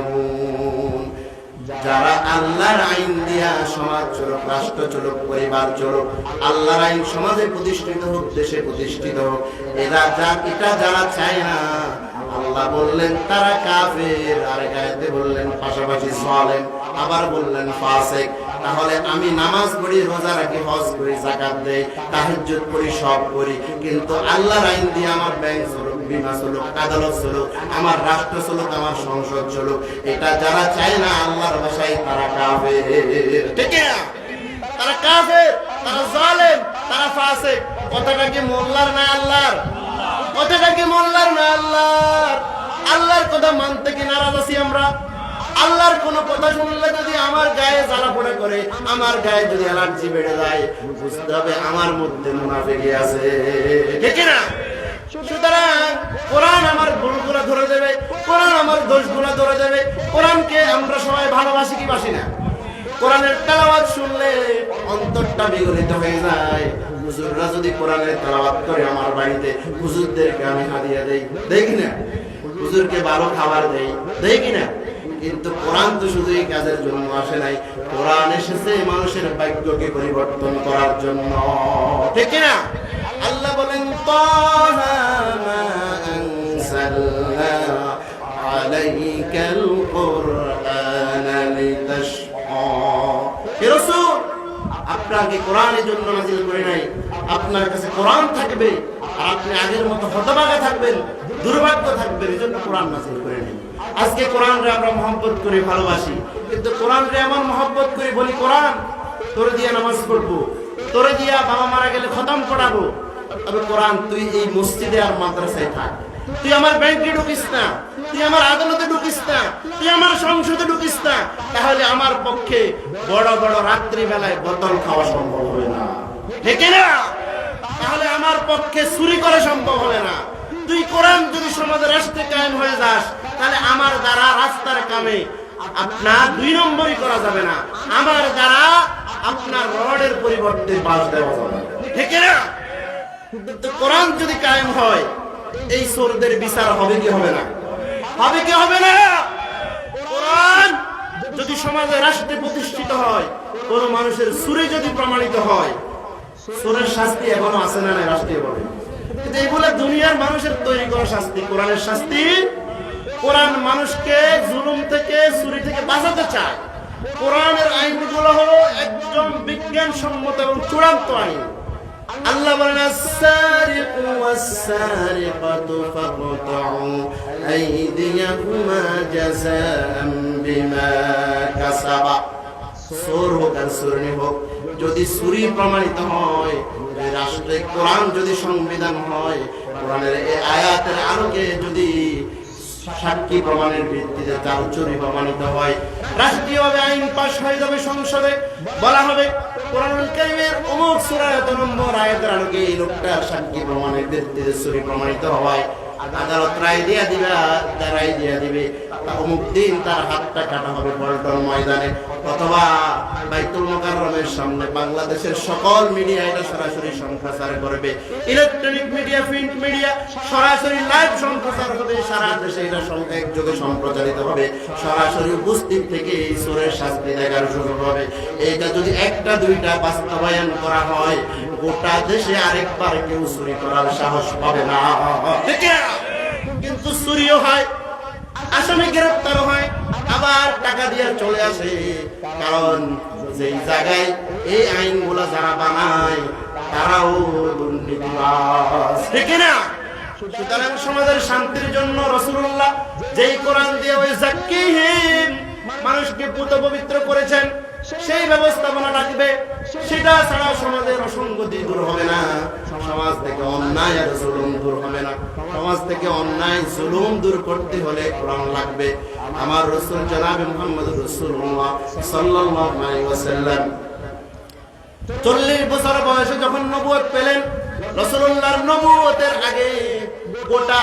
الْكَافِرُونَ। যারা আল্লাহর আইন দিয়া সমাজ চলুক, রাষ্ট্র চলুক, পরিবার চলুক, আল্লাহর আইন সমাজে প্রতিষ্ঠিত হোক, দেশে প্রতিষ্ঠিত হোক, এটা যারা চায় না, আল্লাহ বললেন তারা কাফের। আরেক আয়াতে বললেন পাশাপাশি জালেম, আবার বললেন ফাসিক। তাহলে আমি নামাজ পড়ি, রোজা রাখি, হজ করি, যাকাত দেই, তাহাজ্জুদ করি, সব করি, কিন্তু আল্লাহর আইন দিয়ে আমার ব্যাংক চলুক, বীমা চলুক, আদালত চলুক, আমার রাষ্ট্র চলুক, আমার সংসদ চলুক, এটা যারা চায় না, আল্লাহর ভাষায় তারা কাফের। ঠিক না? তারা কাফের, তারা জালেম, তারা ফাসিক। কথাটা কি মোল্লার না আল্লাহর? কথাটা কি মোল্লার না আল্লাহর? আল্লাহর কথা মানতে কি নারাজ আছি আমরা? আল্লাহর কোন কথা শুনলে যদি আমার গায়ে জ্বালা পোড়া করে, আমার গায়ে যদি অ্যালার্জি বেড়ে যায়, বুঝতে হবে আমার মধ্যে মুনাফিকি আছে। ঠিক না? সুতরাং কোরআন আমার ভুলগুলো ধরে দেবে, কোরআন আমার দোষগুলো ধরে দেবে। কোরআনকে আমরা সবাই ভালোবাসি কি বাসি না? কোরআনের তেলাওয়াত শুনলে অন্তরটা বিগলিত হয়ে যায়। হুজুররা যদি কোরআনের তেলাওয়াত করে আমার বাড়িতে, হুজুরদেরকে আমি হাদিয়া দেই, দেই কিনা? হুজুরকে ভালো খাবার দেই, দেই কিনা? কিন্তু কোরআন তো শুধু এই কাজের জন্য আসে নাই, কোরআন এসেছে মানুষের ভাগ্যকে পরিবর্তন করার জন্য। ঠিক না? আল্লাহ বলেন তাহা মা আনসালনা আলাইকাল কুরআনা লিতাশকা। হে রাসূল, আপনাকে কোরআনের জন্য নাযিল করে নাই, আপনার কাছে কোরআন থাকবে আর আপনি আগের মতো হতভাগা থাকবেন, দুর্ভাগ্য থাকবেন, এজন্য কোরআন নাযিল করে নাই। আজকে কোরআনরে আমরা মহব্বত করে ভালোবাসি, কিন্তু কোরআনরে এমন মহব্বত করে বলি, কোরআন তোরে দিয়া নামাজ পড়বো, তোরে দিয়া বাবা মারা গেলে খতম পড়াবো, তবে কোরআন তুই এই মসজিদে আর মাদ্রাসায় থাক, তুই আমার ব্যাংকে ঢুকিস না, তুই আমার আদালতে ঢুকিস না, তুই আমার সংসদে ঢুকিস না, তাহলে আমার পক্ষে বড় বড় রাত্রি বেলায় বোতল খাওয়া সম্ভব হবে না। ঠিক না? তাহলে আমার পক্ষে চুরি করা সম্ভব হবে না। তুই কোরআন যদি সমাজের রাষ্ট্রে কায়েম হয়ে যাস, তাহলে আমার দ্বারা রাস্তার কামে আপনার 2 নম্বরই করা যাবে না, আমার দ্বারা আপনার রডের পরিবর্তে বাঁশ দেওয়া যাবে। ঠিক না? কিন্তু কোরআন যদি কায়েম হয়, এই চোরদের বিচার হবে কি হবে না? হবে কি হবে না? কোরআন যদি সমাজে রাষ্ট্রে প্রতিষ্ঠিত হয়, কোন মানুষের চুরি যদি প্রমাণিত হয়, চোরের শাস্তি এখনো আছে না নাই রাষ্ট্রীয় ভাবে? কিন্তু এইগুলো দুনিয়ার মানুষের তৈরি করা শাস্তি। কোরআনের শাস্তি, কোরআন মানুষকে জুলুম থেকে, চুরি থেকে বাঁচাতে চায়। কোরআনের আইনগুলো হলো একদম বিজ্ঞানসম্মত এবং চূড়ান্ত আইন। আল্লাহ বলেন আস-সারিকু ওয়াস-সারিকাতু ফাকতাউ আইদিয়াহুমা জাযাআন বিমা কাসাবা। চোর হোক আর চোরনি হোক, যদি চুরি প্রমাণিত হয়, রাষ্ট্রে কোরআন যদি সংবিধান হয়, কোরআনের এই আয়াতের আলোকে যদি সাক্ষী প্রমাণের ভিত্তিতে তার চুরি প্রমাণিত হয়, রাষ্ট্রীয়ভাবে আইন পাস হয়ে যাবে, সংসদে বলা হবে কোরআনুল কারীমের অমুক সূরা এত নম্বর আয়াতের আলোকে এই লোকটার সাক্ষী প্রমাণের ভিত্তিতে চুরি প্রমাণিত হয়, আদালত রায় দিয়ে দিবে, রায় দিয়ে দিবে অমুক দিন তার হাতটা কাটা হবে পল্টন ময়দানে, অথবা বাইতুল মুকাররমের সামনে। বাংলাদেশের সকল মিডিয়া এটা সরাসরি সম্প্রচার করবে, ইলেকট্রনিক মিডিয়া, প্রিন্ট মিডিয়া সরাসরি লাইভ সম্প্রচার হবে, সারা দেশে এটা একযোগে সম্প্রচারিত হবে, সরাসরি উপস্থিত থেকে এই চোরের শাস্তি দেখার সুযোগ হবে। এইটা যদি একটা দুইটা বাস্তবায়ন করা হয়, গোটা দেশে আরেকবার কেউ চুরি করার সাহস পাবে না। কিন্তু চুরিও হয়, আসামি গ্রেফতার হয়, আবার টাকা দিয়ে চলে আসে, কারণ যেই জায়গায় এই আইনগুলো যারা বানায় তারাও দুর্নীতিবাজ, ঠিক না? সুতরাং সমাজের শান্তির জন্য রাসূলুল্লাহ যেই কোরআন দিয়ে ওই যাক্কিহিম মানুষকে পুত পবিত্র করেছেন, সেই ব্যবস্থাপনা রাখবে, সেটা ছাড়া সমাজের অসঙ্গতি দূর হবে না, সমাজ থেকে অন্যায় আর জুলুম দূর হবে না। সমাজ থেকে অন্যায় জুলুম দূর করতে হলে কোরআন লাগবে। আমার রাসূল জনাবে মুহাম্মদ রাসূলুল্লাহ সাল্লাল্লাহু আলাইহি ওয়াসাল্লাম 40 বছর বয়সে যখন নবুয়ত পেলেন, রাসূলুল্লাহর নবুয়তের আগে গোটা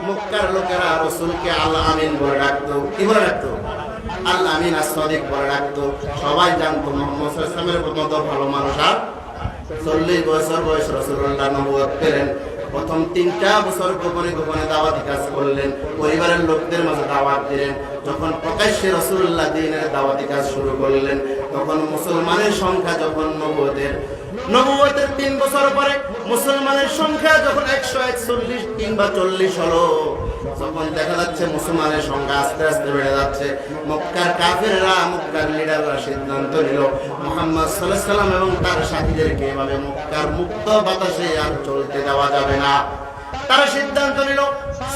মক্কার লোকেরা রাসূলকে আল আমিন বলে ডাকতো। কি বলে ডাকতো? আল আমিন as-সাদিক বলে ডাকতো। সবাই জানতো মুহাম্মদ সাল্লাল্লাহু আলাইহি ওয়াসাল্লামের মতো ভালো মানুষ আর 40 বছর বয়স রাসূলুল্লাহ নবুয়ত পেলেন। প্রথম 3টা বছর গোপনে গোপনে দাওয়াতি কাজ করলেন, পরিবারের লোকদের মাঝে দাওয়াত দিলেন। যখন প্রকাশ্যে রাসূলুল্লাহ দ্বীনের দাওয়াতি কাজ শুরু করলেন, তখন মুসলমানের সংখ্যা যখন নবুয়তের 3 বছর পরে মুসলমানের সংখ্যা যখন 141 কিংবা 40 হলো, যখন দেখা যাচ্ছে মুসলমানের সংখ্যা আস্তে আস্তে বেড়ে যাচ্ছে, মক্কার কাফেররা, মক্কার লিডাররা সিদ্ধান্ত নিল মুহাম্মদ সাল্লাল্লাহু আলাইহি ওয়াসাল্লাম এবং তার সাথীদেরকে এভাবে মক্কার মুক্ত বাতাসে আর চলতে দেওয়া যাবে না। তারা সিদ্ধান্ত নিল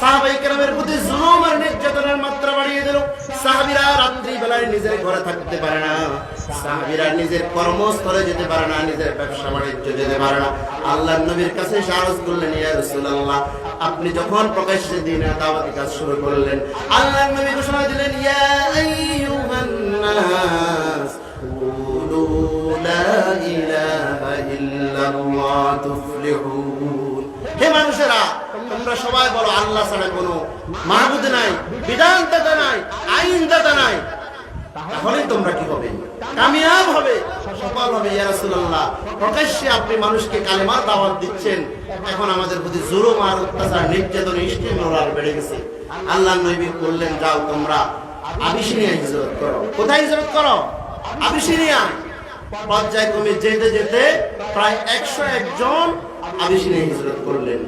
সাহাবায়ে কেরামের প্রতি জুলুম আর নির্যাতনের মাত্রা বাড়িয়ে দিল। সাহাবীরা রাত্রি বেলায় নিজের ঘরে থাকতে পারে না, সাহাবীরা নিজের কর্মস্থলে যেতে পারে না, নিজের ব্যবসা বাণিজ্য যেতে পারে না। আল্লাহর নবীর কাছে আরজ করলেন, ইয়া রাসূলুল্লাহ, আপনি যখন প্রকাশ্যে দ্বীনের দাওয়াতি কাজ শুরু করলেন, আল্লাহর নবী ঘোষণা দিলেন, ইয়া আইয়ুহান নাস কুলু লা ইলাহা ইল্লাল্লাহ তুফলিহুন। হে মানুষেরা, তোমরা সবাই বলো আল্লাহ ছাড়া কোনো মাহবুদ নাই, বিধানদাতা নাই, আইনদাতা নাই, তাহলেই তোমরা কি হবে? কামিয়াব হবে, সফল হবে। ইয়া রাসূলুল্লাহ, প্রকাশ্যে আপনি মানুষকে কালেমার দাওয়াত দিচ্ছেন, এখন আমাদের প্রতি জুলুম আর অত্যাচার, নির্যাতন, ইস্তেমরার বেড়ে গেছে। আল্লাহর নবী বললেন, যাও তোমরা আবিসিনিয়া হিজরত করো। কোথায় হিজরত করো? আবিসিনিয়া। পর্যায়ক্রমে যেতে যেতে প্রায় 101 জন আবিসিনিয়া হিজরত করলেন,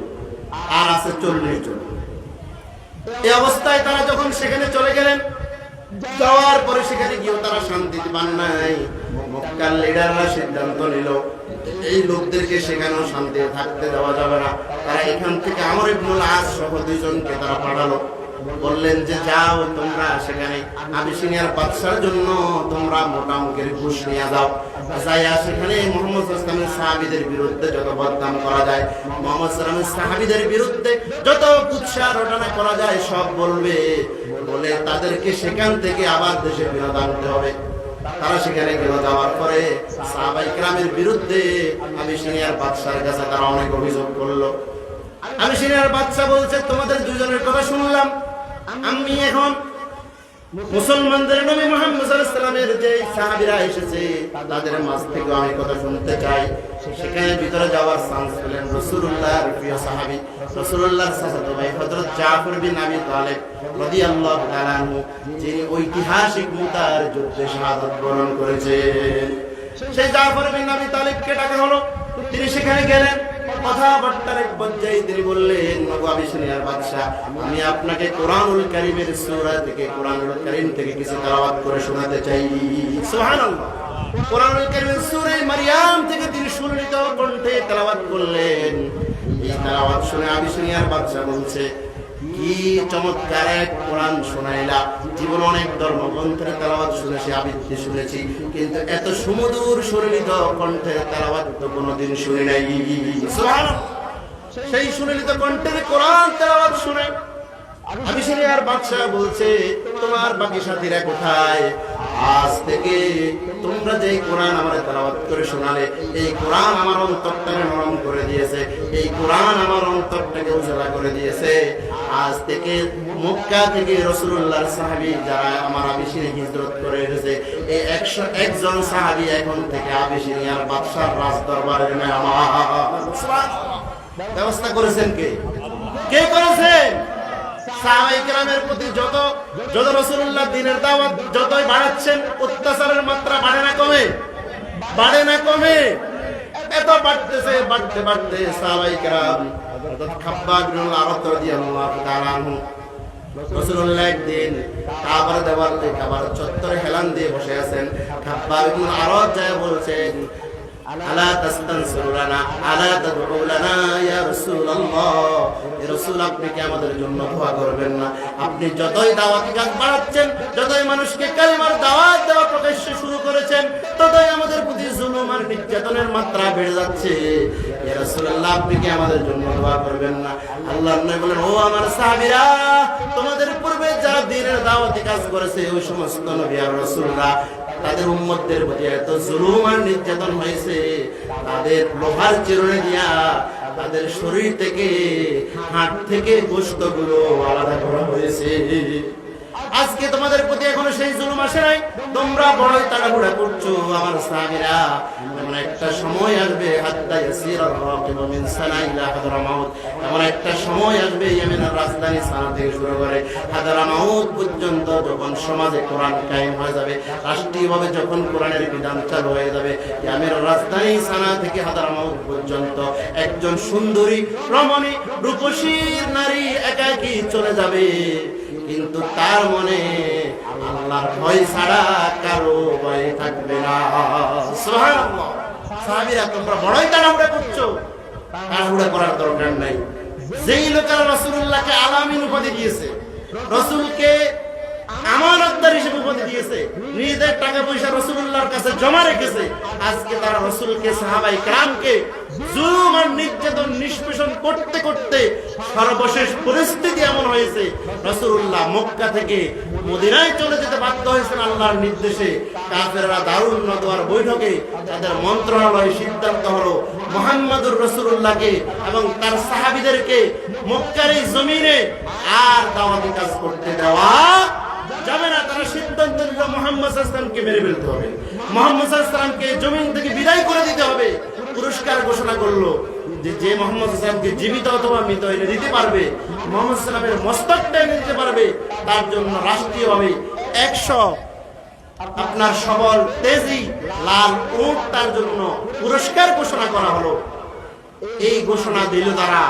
আর আছে 40 জন। এই অবস্থায় তারা যখন সেখানে চলে গেলেন, যাওয়ার পরে সেখানে গিয়েও তারা শান্তি পান নাই। মক্কার লিডাররা সিদ্ধান্ত নিল, এই লোকদেরকে সেখানেও শান্তি থাকতে দেওয়া যাবে না। তারা এখান থেকে আমর ইবনুল আস সহ 2 জনকে তারা পাঠালো, বললেন যে যাও তোমরা সেখানে আবিসিনিয়ার বাদশার জন্য তোমরা মোটা অঙ্কের ঘুষ নিয়ে যাও, যাইয়া সেখানে মুহাম্মদ সাল্লাল্লাহু আলাইহি ওয়াসাল্লামের সাহাবীদের বিরুদ্ধে যত বদনাম করা যায়, মুহাম্মদ সাল্লাল্লাহু আলাইহি ওয়াসাল্লামের সাহাবীদের বিরুদ্ধে যত কুৎসা রটনা করা যায় সব বলবে, বলে তাদেরকে সেখান থেকে আবার দেশে ফেরত আনতে হবে। তারা সেখানে গেল, যাওয়ার পরে সাহাবায়ে কেরামের বিরুদ্ধে আবিসিনিয়ার বাদশার কাছে তারা অনেক অভিযোগ করলো। আবিসিনিয়ার বাদশা বলছে, তোমাদের 2 জনের কথা শুনলাম, আমি এখন মুসলমানদের নবী মুহাম্মদ সাল্লাল্লাহু আলাইহি ওয়াসাল্লামের যে সাহাবীরা এসেছে তাদের মাঝ থেকে আমি কথা শুনতে চাই। সেখানে ভিতরে যাওয়ার চান্স পেলেন রাসূলুল্লাহর প্রিয় সাহাবী, রাসূলুল্লাহর চাচাতো ভাই হযরত জাফর বিন আবি তালিব রাদিয়াল্লাহু তাআলা আনহু, যিনি ঐতিহাসিক মুতার যুদ্ধে শাহাদাত বরণ করেছেন। সেই জাফর বিন আবি তালিবকে ডাকা হলো, তিনি সেখানে গেলেন। কথাবার্তার এক পর্যায়ে তিনি বললেন, নবী আবিসিনিয়ার বাদশা, আমি আপনাকে কোরআনুল কারীমের সূরা থেকে, কোরআনুল কারীম থেকে কিছু তেলাওয়াত করে শোনাতে চাই। সুবহানাল্লাহ। কোরআনুল কারীমের সূরা মারইয়াম থেকে তিনি সুললিত কণ্ঠে তেলাওয়াত করলেন। এই তেলাওয়াত শুনে আবিসিনিয়ার বাদশা বলছে, কি চমৎকার এক কোরআন শোনাইলা, জীবন অনেক ধর্মগ্রন্থের তেলাওয়াত শুনেছি, আবৃত্তি শুনেছি, কিন্তু এত সুমধুর সুললিত কণ্ঠের তেলাওয়াত তো কোনোদিন শুনি নাই। সুবহানাল্লাহ। সেই সুললিত কণ্ঠের কোরআন তেলাওয়াত শুনে আবিসিনিয়ার বাদশা বলছে, তোমার বাকি সাথীরা কোথায়? আজ থেকে তোমরা যে কোরআন আমার তেলাওয়াত করে শোনালে, এই কোরআন আমার অন্তরটাকে নরম করে দিয়েছে, এই কোরআন আমার অন্তরটাকে উজালা করে দিয়েছে। আজ থেকে মক্কা থেকে রাসূলুল্লাহর সাহাবী যারা আমার আবিসিনে হিজরত করে এসেছে, এই 101 জন সাহাবী এখন থেকে আবিসিনিয়ার বাদশার রাজ দরবারের মেহমান। সুবহানাল্লাহ। ব্যবস্থা করেছেন কে? কে করেছেন? সাহাবায়ে কেরামের প্রতি যত রাসূলুল্লাহ দ্বীনের দাওয়াত যতই বাড়াচ্ছেন, অত্যাচারের মাত্রা বাড়ে না কমে? বাড়ে না কমে? এত বাড়তেছে, বাড়তে বাড়তে সাহাবায়ে কেরাম হযরত খাব্বাব বিন আরদ রাদিয়াল্লাহু তাআলা আনহু রাসূলুল্লাহ একদিন কাবার দেওয়ালে কাবার চত্বরে হেলান দিয়ে বসে আছেন। খাব্বাব বিন আরদ যায় বলছেন, আলা তাস্তানসিরুনা আলা তাদউ লানা ইয়া রাসূলুল্লাহ, এ রাসূল আপনি কি আমাদের জন্য দোয়া করবেন না? আপনি যতই দাওয়াতি কাজ বাড়াচ্ছেন, যতই মানুষকে কালিমার দাওয়াত দেওয়া প্রকাশ্যে শুরু করেছেন, ততই আমাদের প্রতি জুলুম আর নির্যাতনের মাত্রা বেড়ে যাচ্ছে। ইয়া রাসূলুল্লাহ আপনি কি আমাদের জন্য দোয়া করবেন না? আল্লাহর নবী বলেন, ও আমার সাহাবীরা, তোমাদের পূর্বে যারা দ্বীনের দাওয়াতি কাজ করেছে ওই সমস্ত নবী আর রাসূলরা তাদের উম্মতদের প্রতি এত জুলুম আর নির্যাতন হয়েছে, তাদের লোহার চিরুনি দিয়া তাদের শরীর থেকে, হাত থেকে গোশতগুলো আলাদা করা হয়েছে। আজকে তোমাদের প্রতি এখনো সেই জুলুম আসে নাই, তোমরা বড়ই তাড়াহুড়া করছো। আমার সাহাবীরা, এমন একটা সময় আসবে, হাত্তা ইয়াসিরার রাকিবু মিন সানা ইলা হাদরামাউত, এমন একটা সময় আসবে ইয়েমেনের রাজধানী সানা থেকে শুরু করে হাদরামাউত পর্যন্ত যখন সমাজে কোরআন কায়েম হয়ে যাবে, রাষ্ট্রীয়ভাবে যখন কোরআনের বিধান চালু হয়ে যাবে, ইয়েমেনের রাজধানী সানা থেকে হাদরামাউত পর্যন্ত একজন সুন্দরী রমণী রূপসী নারী একাকী চলে যাবে, কিন্তু তার মনে আল্লাহর ভয় ছাড়া কারো ভয় থাকবে না। সুবহানাল্লাহ। সাহাবীরা, তোমরা বড়ই তাড়াহুড়া করছো। তাড়াহুড়া করার দরকার নাই। যেই লোকেরা রাসূলুল্লাহকে আলামিন উপাধি দিয়েছে, রাসূলকে আমানতদার হিসেবে উপাধি দিয়েছে, নিজেদের টাকা পয়সা রাসূলুল্লাহর কাছে জমা রেখেছে, আজকে তারা রাসূলকে, সাহাবায়ে কেরামকে জুলুম আর নির্যাতন নিষ্পেষণ করতে করতে সর্বশেষ পরিস্থিতি এমন হয়েছে, রাসূলুল্লাহ মক্কা থেকে মদিনায় চলে যেতে বাধ্য হয়েছেন আল্লাহর নির্দেশে। কাফেররা দারুন নদওয়ার বৈঠকে তাদের মন্ত্রণালয়ে সিদ্ধান্ত হলো মুহাম্মদুর রাসূলুল্লাহকে এবং তার সাহাবীদেরকে মক্কার এই জমিনে আর দাওয়াতি কাজ করতে দেওয়া যাবে না। তারা সিদ্ধান্ত নিল মুহাম্মদ সাল্লাল্লাহু আলাইহি ওয়াসাল্লামকে মেরে ফেলতে হবে, মুহাম্মদ সাল্লাল্লাহু আলাইহি ওয়াসাল্লামকে জমিন থেকে বিদায় করে দিতে হবে। পুরস্কার ঘোষণা করলো যে মুহাম্মদ সাল্লাল্লাহু আলাইহি ওয়াসাল্লামকে জীবিত অথবা মৃত এনে দিতে পারবে, মুহাম্মদ সাল্লাল্লাহু আলাইহি ওয়াসাল্লামের মস্তকটা এনে দিতে পারবে, তার জন্য রাষ্ট্রীয়ভাবে 100 আপনার সবল তেজি লাল উট তার জন্য পুরস্কার ঘোষণা করা হলো। এই ঘোষণা দিল তারা।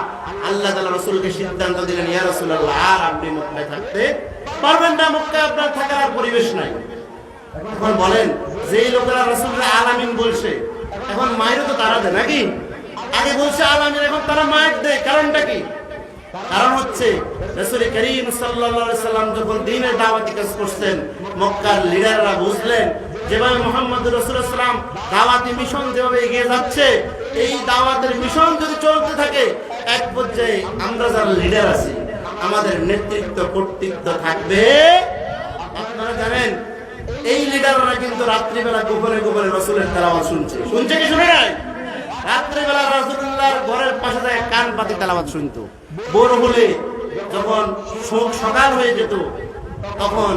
আল্লাহ তাআলা রাসূলকে সিদ্ধান্ত দিলেন, ইয়া রাসূলুল্লাহ, আর আপনি মক্কায় থাকতে পারবেন না, মক্কায় আপনার থাকার আর পরিবেশ নাই। এখন বলেন, যেই লোকেরা রাসূলকে আলামিন বলছে, এখন মায়েরও তো তারা দেয় নাকি? আগে বলছে আলামিন, এখন তারা মায়ের দেয়। কারণটা কি? কারণ হচ্ছে রাসূল করিম সাল্লাল্লাহু আলাইহি সাল্লাম যখন দ্বীনের দাওয়াতি কাজ করতেন, মক্কার লিডাররা বুঝলেন যেভাবে মুহাম্মদুর রাসূলুল্লাহ সাল্লাল্লাহু আলাইহি ওয়াসাল্লাম দাওয়াতি মিশন যেভাবে এগিয়ে যাচ্ছে, এই দাওয়াতের মিশন যদি চলতে থাকে, এক পর্যায়ে আমরা যারা লিডার আছি, আমাদের নেতৃত্ব কর্তৃত্ব থাকবে। আপনারা জানেন, এই লিডাররা কিন্তু রাত্রিবেলা গোপনে গোপনে রাসূলের তেলাওয়াত শুনছে কি শুনে নাই? রাত্রিবেলা রাসূলুল্লাহর ঘরের পাশে যায় কান পাতি তেলাওয়াত শুনতো। ভোর হলে যখন সকাল হয়ে যেত, তখন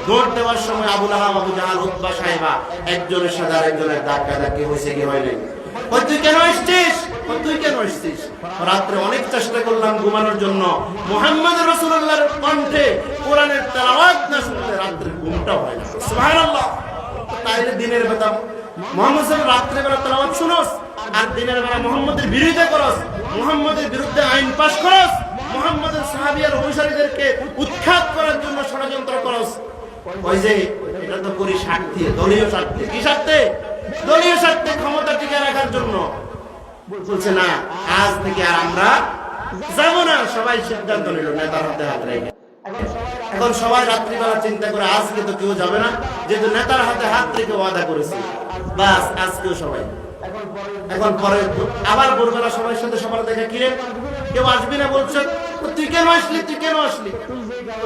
দৌড় দেওয়ার সময় আবু লাহাব, আবু জাহাল, উতবা, সাইবা একজনের সাথে আরেকজনের ধাক্কাধাক্কি হয়েছে কি হয় নাই? তুই কেন আসছিস? তুই কেন আসছিস? রাত্রে অনেক চেষ্টা করলাম ঘুমানোর জন্য, মুহাম্মদ রাসূলুল্লাহর কণ্ঠে কোরআনের তেলাওয়াত না শুনলে রাত্রে ঘুমটা হয় না। সুবহানাল্লাহ। তাইলে দিনের বেলা মুহাম্মদ সাল্লাল্লাহু রাত্রে বেলা তেলাওয়াত শুনোস, আর দিনের বেলা মুহাম্মদের বিরোধিতা করস, মুহাম্মদের বিরুদ্ধে আইন পাস করস, মুহাম্মদের সাহাবী আর অনুসারীদেরকে উৎখাত করার জন্য ষড়যন্ত্র করস। ওই যে এটা তো করি স্বার্থে, দলীয় স্বার্থে। কি স্বার্থে? দলীয় স্বার্থে, ক্ষমতা টিকে রাখার জন্য। বলছে না, আজ থেকে আর আমরা যাব না। সবাই সিদ্ধান্ত নিল নেতার হাতে হাত রেখে। এখন সবাই রাত্রিবেলা চিন্তা করে, আজকে তো কেউ যাবে না, যেহেতু নেতার হাতে হাত রেখে ওয়াদা করেছে, বাস আজকেও সবাই এখন পরে আবার ভোরবেলা সবার সাথে সবার দেখা কিরে কেউ আসবি না বলছে, তুই কেন আসলি, তুই কেন আসলি,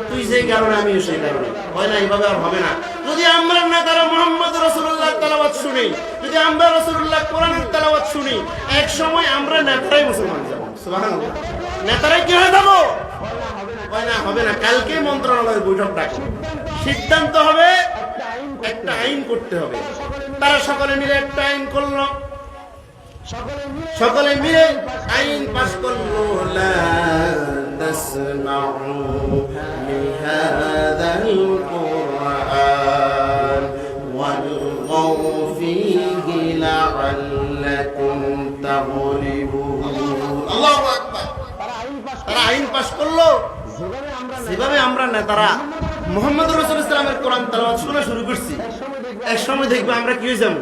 তুই যেই কারণে আমিও সেই কারণে। হয় না, এইভাবে আর হবে না। যদি আমরা নেতারা মুহাম্মদ রাসূলুল্লাহ তেলাওয়াত শুনি, যদি আমরা রাসূলুল্লাহ কোরআনের তেলাওয়াত শুনি, এক সময় আমরা নেতারাই মুসলমান যাব। সুবহানাল্লাহ, নেতারাই কি হয়ে যাব? হয় না, হবে না। কালকে মন্ত্রণালয়ের বৈঠক ডাকো, সিদ্ধান্ত হবে একটা আইন করতে হবে। তারা সকলে মিলে একটা আইন করলো, সকলে মিলে আইন পাস করলো, লা তাসমাউ লিহাযাল কুরআন ওয়ালগাউ ফীহি লাআল্লাকুম তাগলিবুন। আল্লাহু আকবার। তারা আইন পাস করলো, যেভাবে আমরা নেতারা মুহাম্মদ রাসূলুল্লাহ সাল্লাল্লাহু আলাইহি ওয়াসাল্লামের কোরআন তেলাওয়াত শোনা শুরু করছি, এক সময় দেখবে আমরা কি হয়ে যাবো,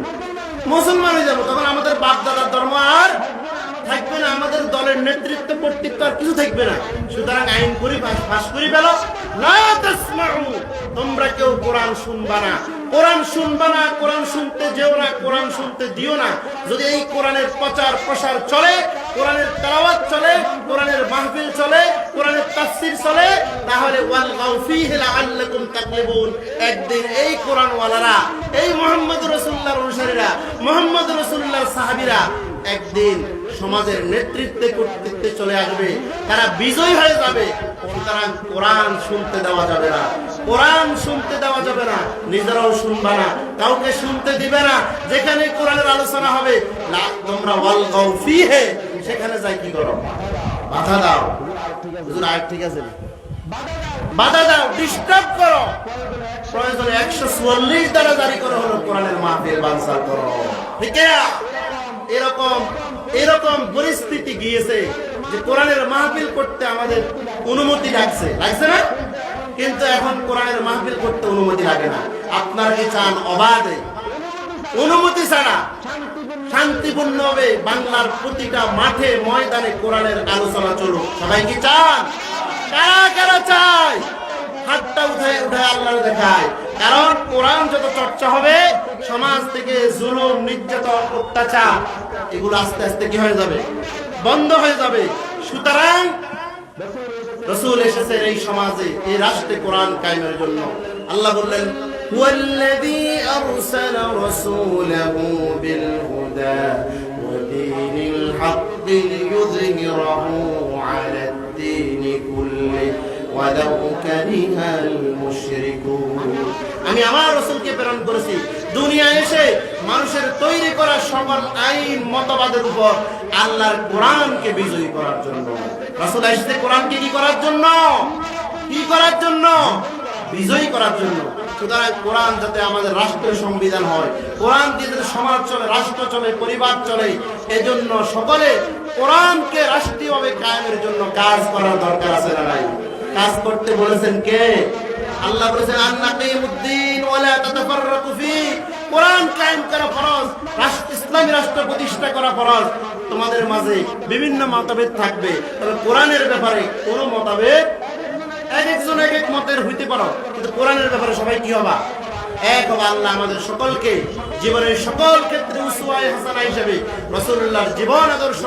মুসলমান হয়ে যাবো। তখন আমাদের বাপ দাদার ধর্ম আর থাকবে না, আমাদের দলের নেতৃত্ব কর্তৃত্ব আর কিছু থাকবে না। সুতরাং আইন করি পাস করি ফেলো, লা তাসমাউ, তোমরা কেউ কোরআন শুনবা না, কোরআন শুনবা না, কোরআন শুনতে যেও না, কোরআন শুনতে দিও না। যদি এই কোরআনের প্রচার প্রসার চলে, কোরআনের তেলাওয়াত চলে, কোরআনের মাহফিল চলে, কোরআনের তাফসীর চলে, তাহলে ওয়ালগাউ ফীহি লাআল্লাকুম তাগলিবুন, একদিন এই কোরআন ওয়ালারা, এই মুহাম্মদ রাসূলুল্লাহর অনুসারীরা, মুহাম্মদ রাসূলুল্লাহর সাহাবীরা একদিন সমাজের নেতৃত্বে কর্তৃত্বে চলে আসবে, তারা বিজয় হয়ে যাবে। সুতরাং কোরআন শুনতে দেওয়া যাবে না, কোরআন শুনতে দেওয়া যাবে না, নিজেরাও শুনবা না, কাউকে শুনতে দিবে না। যেখানে কোরআনের আলোচনা হবে, তোমরা ওয়ালগাউ ফীহি, সেখানে যাই কি করো, বাধা দাও। হুজুর আর ঠিক আছে, বাধা দাও, ডিস্টার্ব করো, প্রয়োজনে 144 দ্বারা জারি করা হলো কোরআনের মাহফিল বানচাল করো। ঠিক আছে? এরকম পরিস্থিতি গিয়েছে যে কোরআনের মাহফিল করতে আমাদের অনুমতি লাগছে না? কিন্তু এখন কোরআনের মাহফিল করতে অনুমতি লাগে না। আপনারা কি চান অবাধে, অনুমতি ছাড়া শান্তিপূর্ণভাবে বাংলার প্রতিটা মাঠে ময়দানে কোরআনের আলোচনা চলুক? সবাই কি চান? কারা কারা চায়? হাতটা উঠায় উঠায় আল্লাহ দেখায়। কারণ কোরআন যত চর্চা হবে, সমাজ থেকে জুলুম, নির্যাতন, অত্যাচার এগুলো আস্তে আস্তে কি হয়ে যাবে, বন্ধ হয়ে যাবে। সুতরাং রাসূল এসেছেন এই সমাজে, এই রাষ্ট্রে কোরআন কায়েমের জন্য। আল্লাহ বললেন, হুয়াল্লাযী আরসালা রাসূলাহু বিল হুদা ওয়া দীনিল হাক্কি লিইয়ুযহিরাহু আলাদ দীনি কুল্লি ওয়ালাউ কারিহাল মুশরিকুন। আমি আমার রাসূলকে প্রেরণ করেছি দুনিয়ায় এসে মানুষের তৈরি করা সকল আইন মতবাদের উপর আল্লাহর কোরআনকে বিজয়ী করার জন্য। রাসূল এসেছে কোরআনকে কি করার জন্য? কি করার জন্য? বিজয়ী করার জন্য। সুতরাং কোরআন যাতে আমাদের রাষ্ট্রের সংবিধান হয়, কোরআন দিয়ে যাতে সমাজ চলে, রাষ্ট্র চলে, পরিবার চলে, এজন্য সকলে কোরআনকে রাষ্ট্রীয়ভাবে কায়েমের জন্য কাজ করার দরকার আছে না নাই? কাজ করতে বলেছেন কে? আল্লাহ বলেছেন, আন-নাকিমুদ্দিন ওয়া লা তাতাফাররাকু ফি, কোরআন কায়েম করা ফরজ, ইসলামী রাষ্ট্র প্রতিষ্ঠা করা ফরজ। তোমাদের মাঝে বিভিন্ন মতভেদ থাকবে, তবে কোরআনের ব্যাপারে কোনো মতভেদ, এক একজন এক এক মতের হইতে পারো, কিন্তু কোরআনের ব্যাপারে সবাই কি হবা? এক হবা। আল্লাহ আমাদের সকলকে জীবনের সকল ক্ষেত্রে উসওয়ায়ে হাসানা হিসেবে রাসূলুল্লাহর জীবন আদর্শ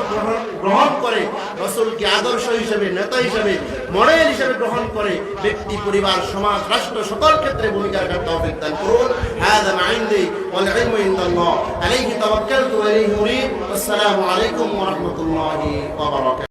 গ্রহণ করে, রাসূলকে আদর্শ হিসেবে, নেতা হিসেবে, মডেল হিসেবে গ্রহণ করে ব্যক্তি, পরিবার, সমাজ, রাষ্ট্র সকল ক্ষেত্রে ভূমিকা রাখার তৌফিক দান করুন। হাযা মা ইনদি ওয়াল ইলমু ইনদাল্লাহ আলাইহি তাওয়াক্কালতু ওয়া ইলাইহি উনীব। আসসালামু আলাইকুম ওয়া রাহমাতুল্লাহি ওয়া বারাকাতুহু।